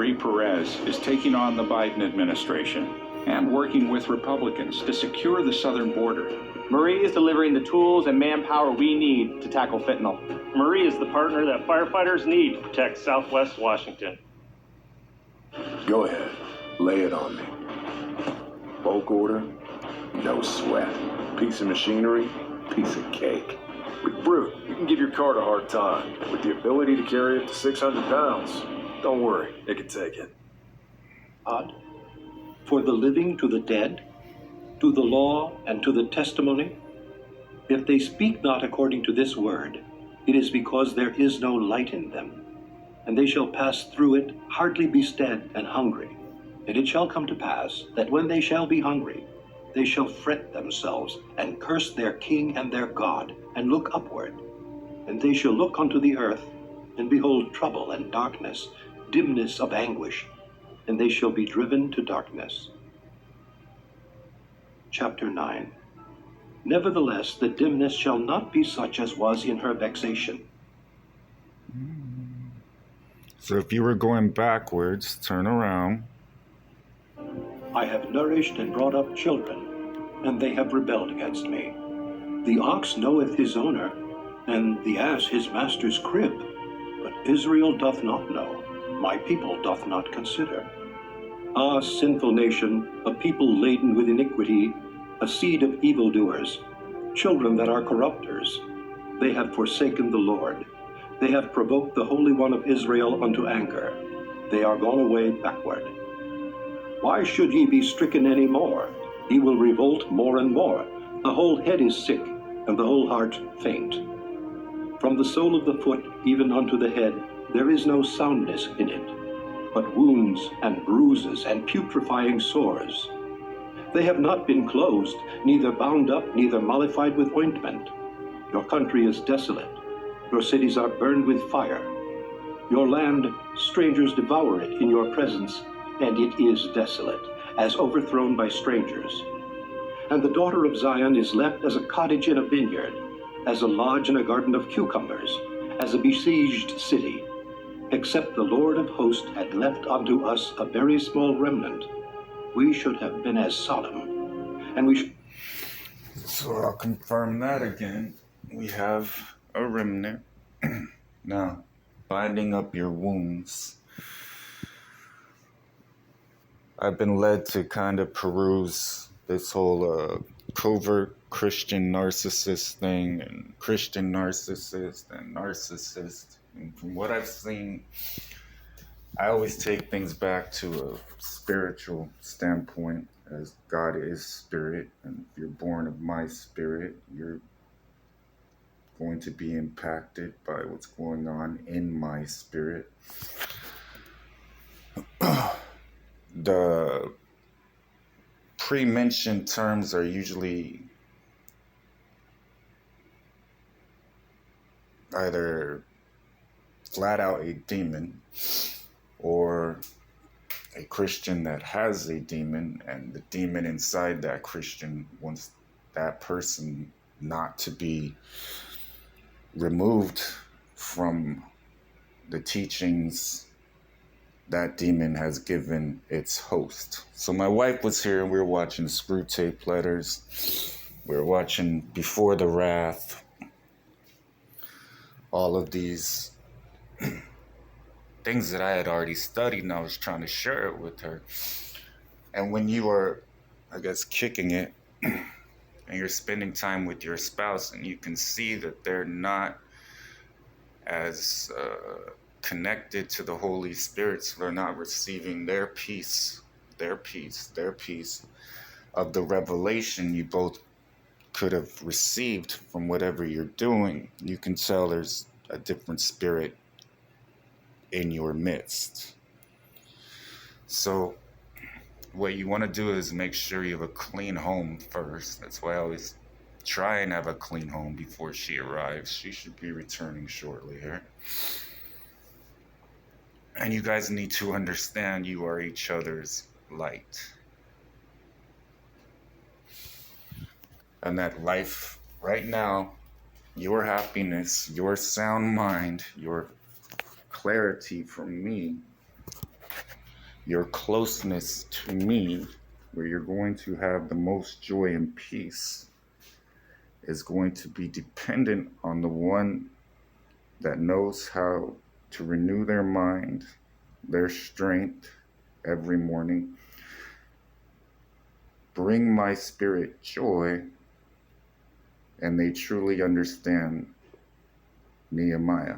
Marie Perez is taking on the Biden administration and working with Republicans to secure the southern border. Marie is delivering the tools and manpower we need to tackle fentanyl. Marie is the partner that firefighters need to protect Southwest Washington. Go ahead, lay it on me. Bulk order, no sweat. Piece of machinery, piece of cake. With Brute, you can give your cart a hard time. With the ability to carry up to 600 pounds, don't worry, it can take it. God, for the living to the dead, to the law and to the testimony, if they speak not according to this word, it is because there is no light in them, and they shall pass through it, hardly be stead and hungry. And it shall come to pass that when they shall be hungry, they shall fret themselves, and curse their king and their God, and look upward. And they shall look unto the earth, and behold trouble and darkness, dimness of anguish, and they shall be driven to darkness. Chapter 9. Nevertheless, the dimness shall not be such as was in her vexation. So if you were going backwards, turn around. I have nourished and brought up children, and they have rebelled against me. The ox knoweth his owner, and the ass his master's crib. But Israel doth not know, my people doth not consider. Ah, sinful nation, a people laden with iniquity, a seed of evildoers, children that are corrupters. They have forsaken the Lord. They have provoked the Holy One of Israel unto anger. They are gone away backward. Why should ye be stricken any more? Ye will revolt more and more. The whole head is sick, and the whole heart faint. From the sole of the foot even unto the head, there is no soundness in it, but wounds and bruises and putrefying sores. They have not been closed, neither bound up, neither mollified with ointment. Your country is desolate. Your cities are burned with fire. Your land, strangers devour it in your presence, and it is desolate, as overthrown by strangers. And the daughter of Zion is left as a cottage in a vineyard, as a lodge in a garden of cucumbers, as a besieged city. Except the Lord of hosts had left unto us a very small remnant, we should have been as Sodom, and we should... So I'll confirm that again. We have a remnant. Now, binding up your wounds. I've been led to kind of peruse this whole covert Christian narcissist thing, and Christian narcissist and narcissist. And from what I've seen, I always take things back to a spiritual standpoint, as God is spirit, and if you're born of my spirit, you're going to be impacted by what's going on in my spirit. The pre-mentioned terms are usually either flat out a demon or a Christian that has a demon, and the demon inside that Christian wants that person not to be removed from the teachings that demon has given its host. So my wife was here and we were watching Screw Tape Letters. We were watching Before the Wrath. All of these things that I had already studied, and I was trying to share it with her. And when you are, I guess, kicking it and you're spending time with your spouse and you can see that they're not as connected to the Holy Spirit, so they're not receiving their peace of the revelation you both could have received from whatever you're doing, you can tell there's a different spirit in your midst. So what you want to do is make sure you have a clean home first. That's why I always try and have a clean home before she arrives. She should be returning shortly here. And you guys need to understand you are each other's light. And that life right now, your happiness, your sound mind, your clarity from me your closeness to me, where you're going to have the most joy and peace, is going to be dependent on the one that knows how to renew their mind, their strength every morning, bring my spirit joy, and they truly understand Nehemiah.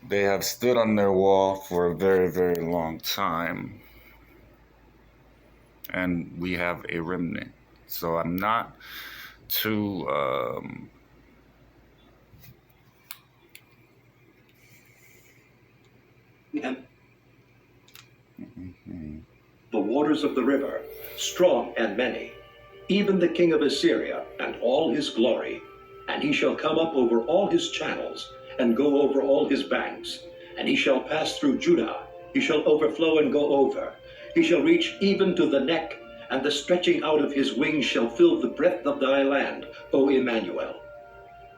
They have stood on their wall for a very, very long time, and we have a remnant. So I'm not too the waters of the river, strong and many, even the king of Assyria and all his glory. And he shall come up over all his channels, and go over all his banks. And he shall pass through Judah, he shall overflow and go over. He shall reach even to the neck, and the stretching out of his wings shall fill the breadth of thy land, O Emmanuel.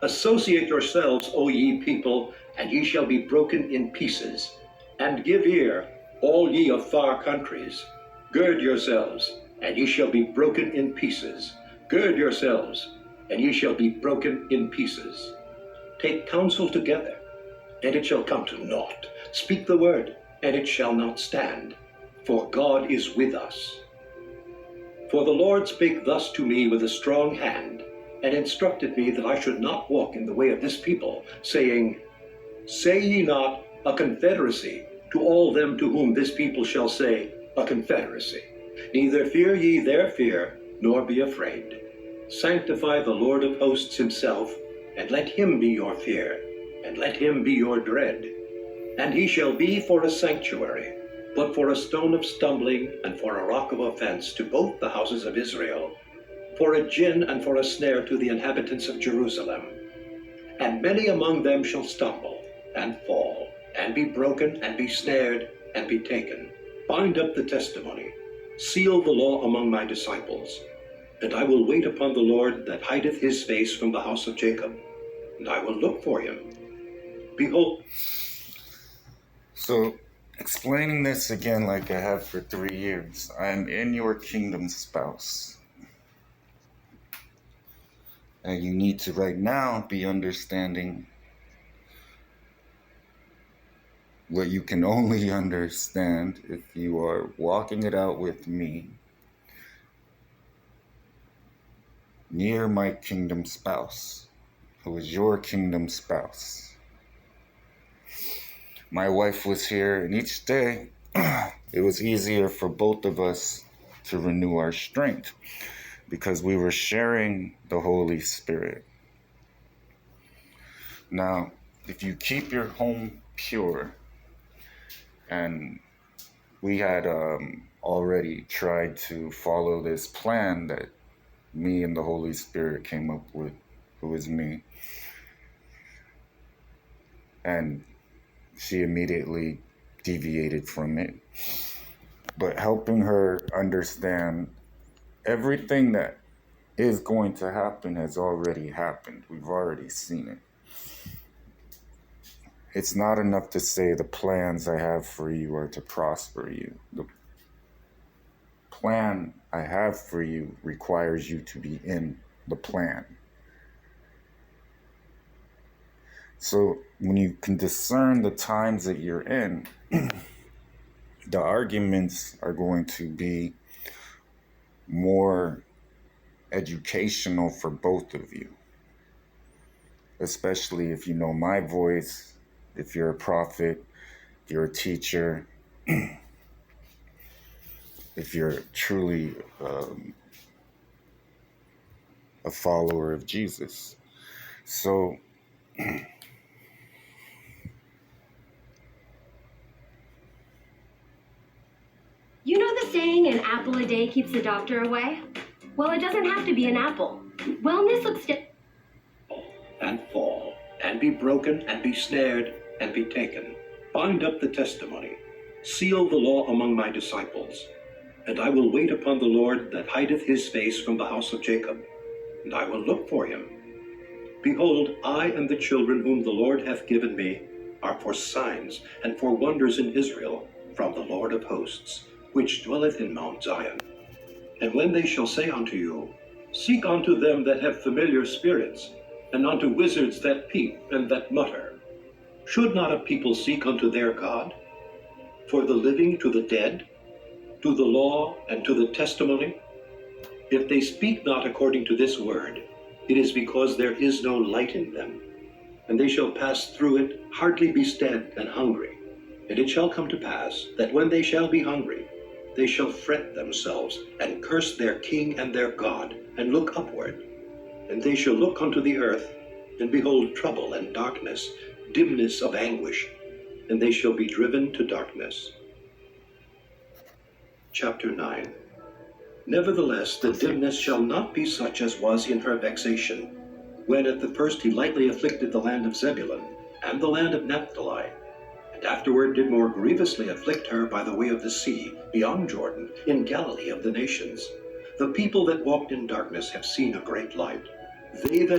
Associate yourselves, O ye people, and ye shall be broken in pieces. And give ear, all ye of far countries. Gird yourselves, and ye shall be broken in pieces. Gird yourselves, and ye shall be broken in pieces. Take counsel together, and it shall come to naught. Speak the word, and it shall not stand. For God is with us. For the Lord spake thus to me with a strong hand, and instructed me that I should not walk in the way of this people, saying, Say ye not, a confederacy, to all them to whom this people shall say, a confederacy. Neither fear ye their fear, nor be afraid. Sanctify the Lord of hosts himself, and let him be your fear, and let him be your dread. And he shall be for a sanctuary, but for a stone of stumbling, and for a rock of offense to both the houses of Israel, for a gin and for a snare to the inhabitants of Jerusalem. And many among them shall stumble, and fall, and be broken, and be snared, and be taken. Bind up the testimony, seal the law among my disciples. And I will wait upon the Lord that hideth his face from the house of Jacob, and I will look for him. Behold. So, explaining this again like I have for 3 years, I am in your kingdom, spouse. And you need to right now be understanding what you can only understand if you are walking it out with me, near my kingdom spouse, who is your kingdom spouse. My wife was here, and each day it was easier for both of us to renew our strength because we were sharing the Holy Spirit. Now, if you keep your home pure, and we had already tried to follow this plan that me and the Holy Spirit came up with, who is me, and she immediately deviated from it. But helping her understand everything that is going to happen has already happened. We've already seen it. It's not enough to say the plans I have for you are to prosper you. The plan I have for you requires you to be in the plan. So when you can discern the times that you're in, the arguments are going to be more educational for both of you, especially if you know my voice, if you're a prophet, if you're a teacher, if you're truly a follower of Jesus. So you know the saying, an apple a day keeps the doctor away? Well, it doesn't have to be an apple. Wellness looks And fall, and be broken, and be snared, and be taken. Bind up the testimony, seal the law among my disciples. And I will wait upon the Lord that hideth his face from the house of Jacob, and I will look for him. Behold, I and the children whom the Lord hath given me are for signs and for wonders in Israel from the Lord of hosts, which dwelleth in Mount Zion. And when they shall say unto you, Seek unto them that have familiar spirits, and unto wizards that peep and that mutter, should not a people seek unto their God? For the living to the dead, to the law and to the testimony? If they speak not according to this word, it is because there is no light in them. And they shall pass through it, hardly be stead and hungry. And it shall come to pass, that when they shall be hungry, they shall fret themselves, and curse their king and their God, and look upward. And they shall look unto the earth, and behold trouble and darkness, dimness of anguish, and they shall be driven to darkness. Chapter 9. Nevertheless, the dimness shall not be such as was in her vexation, when at the first he lightly afflicted the land of Zebulun, and the land of Naphtali, and afterward did more grievously afflict her by the way of the sea, beyond Jordan, in Galilee of the nations. The people that walked in darkness have seen a great light. They that